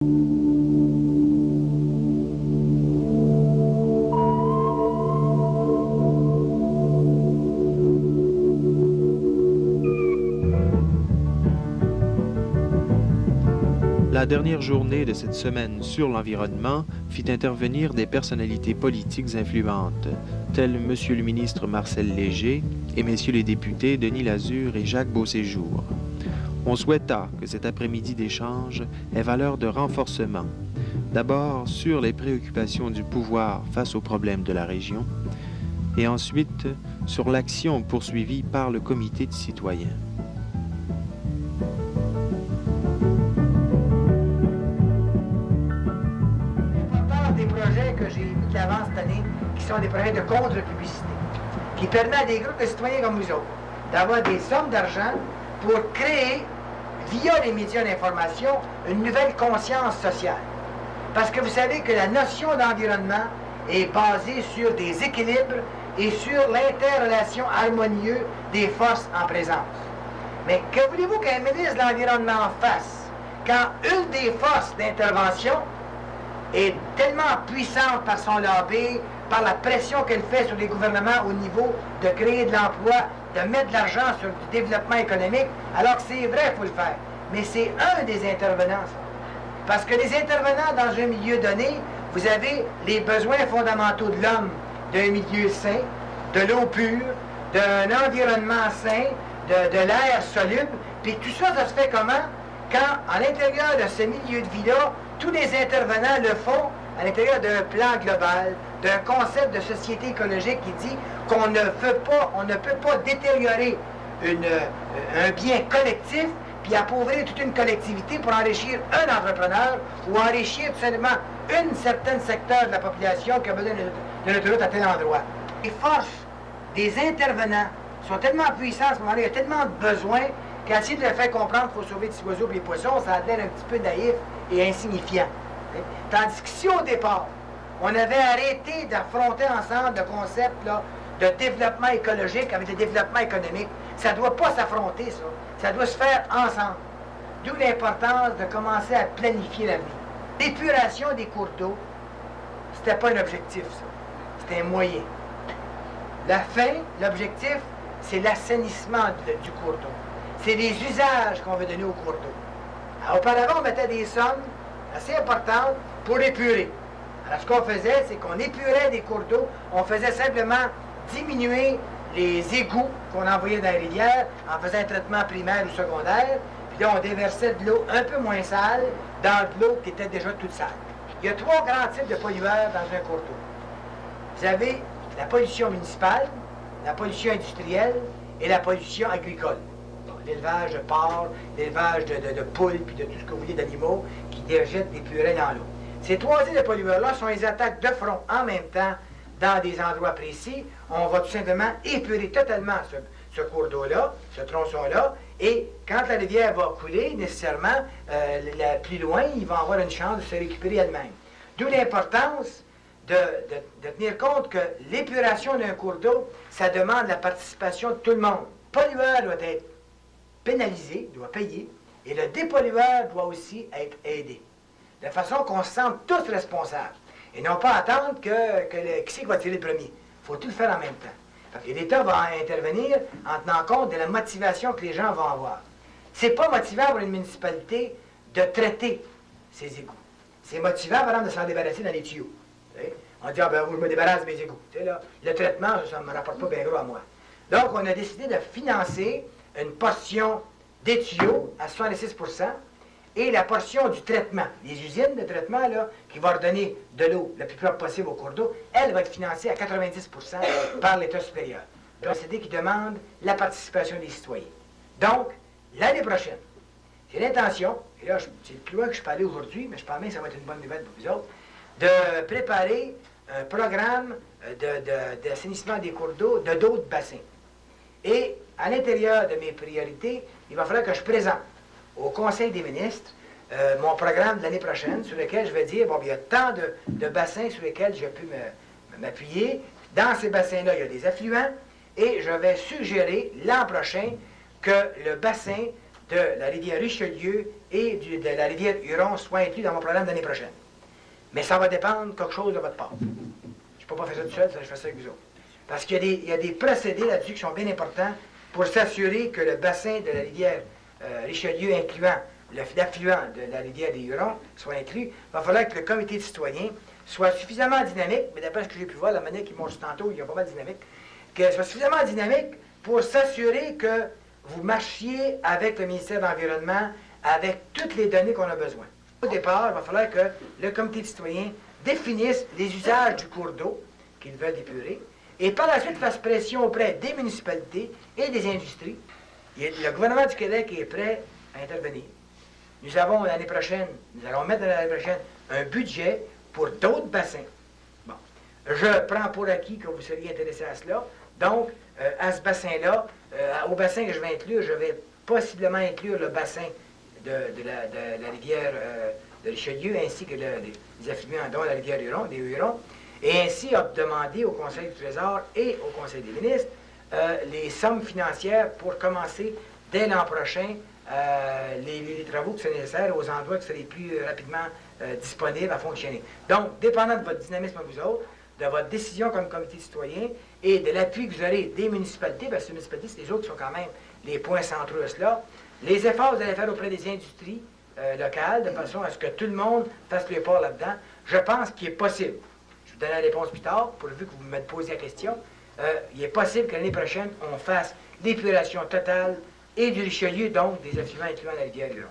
La dernière journée de cette semaine sur l'environnement fit intervenir des personnalités politiques influentes, tels M. le ministre Marcel Léger et messieurs les députés Denis Lazure et Jacques Beauséjour. On souhaita que cet après-midi d'échange ait valeur de renforcement, d'abord sur les préoccupations du pouvoir face aux problèmes de la région, et ensuite sur l'action poursuivie par le comité de citoyens. Des projets que j'ai mis de l'avant cette année, qui sont des projets de contre-publicité, qui permettent à des groupes de citoyens comme nous autres d'avoir des sommes d'argent pour créer, via les médias d'information, une nouvelle conscience sociale. Parce que vous savez que la notion d'environnement est basée sur des équilibres et sur l'interrelation harmonieuse des forces en présence. Mais que voulez-vous qu'un ministre de l'Environnement fasse quand une des forces d'intervention est tellement puissante par son lobby, par la pression qu'elle fait sur les gouvernements au niveau de créer de l'emploi, de mettre de l'argent sur du développement économique, alors que c'est vrai, il faut le faire. Mais c'est un des intervenants, ça. Parce que les intervenants dans un milieu donné, vous avez les besoins fondamentaux de l'homme, d'un milieu sain, de l'eau pure, d'un environnement sain, de l'air soluble. Puis tout ça, ça se fait comment? Quand, à l'intérieur de ce milieu de vie-là, tous les intervenants le font à l'intérieur d'un plan global, d'un concept de société écologique qui dit qu'on ne peut pas détériorer un bien collectif puis appauvrir toute une collectivité pour enrichir un entrepreneur ou enrichir tout simplement un certain secteur de la population qui a besoin de l'autoroute à tel endroit. Les forces des intervenants sont tellement puissantes à ce moment-là, il y a tellement de besoins qu'à essayer de leur faire comprendre qu'il faut sauver des oiseaux et les poissons, ça a l'air un petit peu naïf et insignifiant. Tandis que si au départ, on avait arrêté d'affronter ensemble le concept là, de développement écologique avec le développement économique, ça ne doit pas s'affronter, ça. Ça doit se faire ensemble. D'où l'importance de commencer à planifier l'avenir. L'épuration des cours d'eau, c'était pas un objectif, ça. C'était un moyen. La fin, l'objectif, c'est l'assainissement du cours d'eau. C'est les usages qu'on veut donner au cours d'eau. Alors, auparavant, on mettait des sommes assez importantes pour épurer. Alors, ce qu'on faisait, c'est qu'on épurait des cours d'eau, on faisait simplement diminuer les égouts qu'on envoyait dans les rivières en faisant un traitement primaire ou secondaire, puis là, on déversait de l'eau un peu moins sale dans de l'eau qui était déjà toute sale. Il y a trois grands types de pollueurs dans un cours d'eau. Vous avez la pollution municipale, la pollution industrielle et la pollution agricole. L'élevage de porcs, l'élevage de poules, puis de tout ce que vous voulez d'animaux qui déjettent des purées dans l'eau. Ces trois types de pollueurs-là sont les attaques de front en même temps dans des endroits précis. On va tout simplement épurer totalement ce cours d'eau-là, ce tronçon-là, et quand la rivière va couler, nécessairement, plus loin, il va avoir une chance de se récupérer elle-même. D'où l'importance de tenir compte que l'épuration d'un cours d'eau, ça demande la participation de tout le monde. Le pollueur doit être pénalisé, doit payer, et le dépollueur doit aussi être aidé. De façon qu'on se sente tous responsables. Et non pas attendre qui c'est qui va tirer le premier. Il faut tout le faire en même temps. Et l'État va intervenir en tenant compte de la motivation que les gens vont avoir. C'est pas motivant pour une municipalité de traiter ses égouts. C'est motivant, par exemple, de s'en débarrasser dans les tuyaux. On dit, ah ben, je me débarrasse de mes égouts. Là, le traitement, ça ne me rapporte pas bien gros à moi. Donc, on a décidé de financer une portion des tuyaux à 76% et la portion du traitement. Les usines de traitement là, qui vont redonner de l'eau le plus propre possible au cours d'eau, elle va être financée à 90% par l'État supérieur. Un procédé qui demande la participation des citoyens. Donc, l'année prochaine, j'ai l'intention, et là, c'est le plus loin que je peux aller aujourd'hui, mais je pense bien que ça va être une bonne nouvelle pour vous autres, de préparer un programme d'assainissement des cours d'eau, de d'autres bassins. Et à l'intérieur de mes priorités, il va falloir que je présente au Conseil des ministres mon programme de l'année prochaine sur lequel je vais dire, bon, il y a tant de bassins sur lesquels je peux m'appuyer. Dans ces bassins-là, il y a des affluents et je vais suggérer l'an prochain que le bassin de la rivière Richelieu et de la rivière Huron soient inclus dans mon programme l'année prochaine. Mais ça va dépendre de quelque chose de votre part. Je ne peux pas faire ça tout seul, je fais ça avec vous autres. Parce qu'il y a des procédés là-dessus qui sont bien importants pour s'assurer que le bassin de la rivière Richelieu, incluant l'affluent de la rivière des Hurons, soit inclus. Il va falloir que le comité de citoyens soit suffisamment dynamique, mais d'après ce que j'ai pu voir, la manière qu'ils montrent tantôt, il y a pas mal de dynamique, qu'elle soit suffisamment dynamique pour s'assurer que vous marchiez avec le ministère de l'Environnement, avec toutes les données qu'on a besoin. Au départ, il va falloir que le comité de citoyens définisse les usages du cours d'eau qu'ils veulent épurer, et par la suite fasse pression auprès des municipalités et des industries. Le gouvernement du Québec est prêt à intervenir. Nous avons l'année prochaine, nous allons mettre l'année prochaine un budget pour d'autres bassins. Bon, je prends pour acquis que vous seriez intéressé à cela. Donc, à ce bassin-là, au bassin que je vais inclure, je vais possiblement inclure le bassin de la rivière de Richelieu ainsi que les affluents, dont la rivière Huron, des Hurons, et ainsi a demandé au Conseil du Trésor et au Conseil des ministres les sommes financières pour commencer dès l'an prochain les travaux qui sont nécessaires aux endroits qui seraient plus rapidement disponibles à fonctionner. Donc, dépendant de votre dynamisme à vous autres, de votre décision comme comité citoyen et de l'appui que vous aurez des municipalités, parce que les municipalités, c'est les autres qui sont quand même les points centraux de cela, les efforts que vous allez faire auprès des industries locales, de façon à ce que tout le monde fasse le part là-dedans, je pense qu'il est possible. Je vous donne la réponse plus tard, pourvu que vous me posiez la question. Il est possible que l'année prochaine, on fasse l'épuration totale et du Richelieu, donc des affluents incluant la rivière Huron.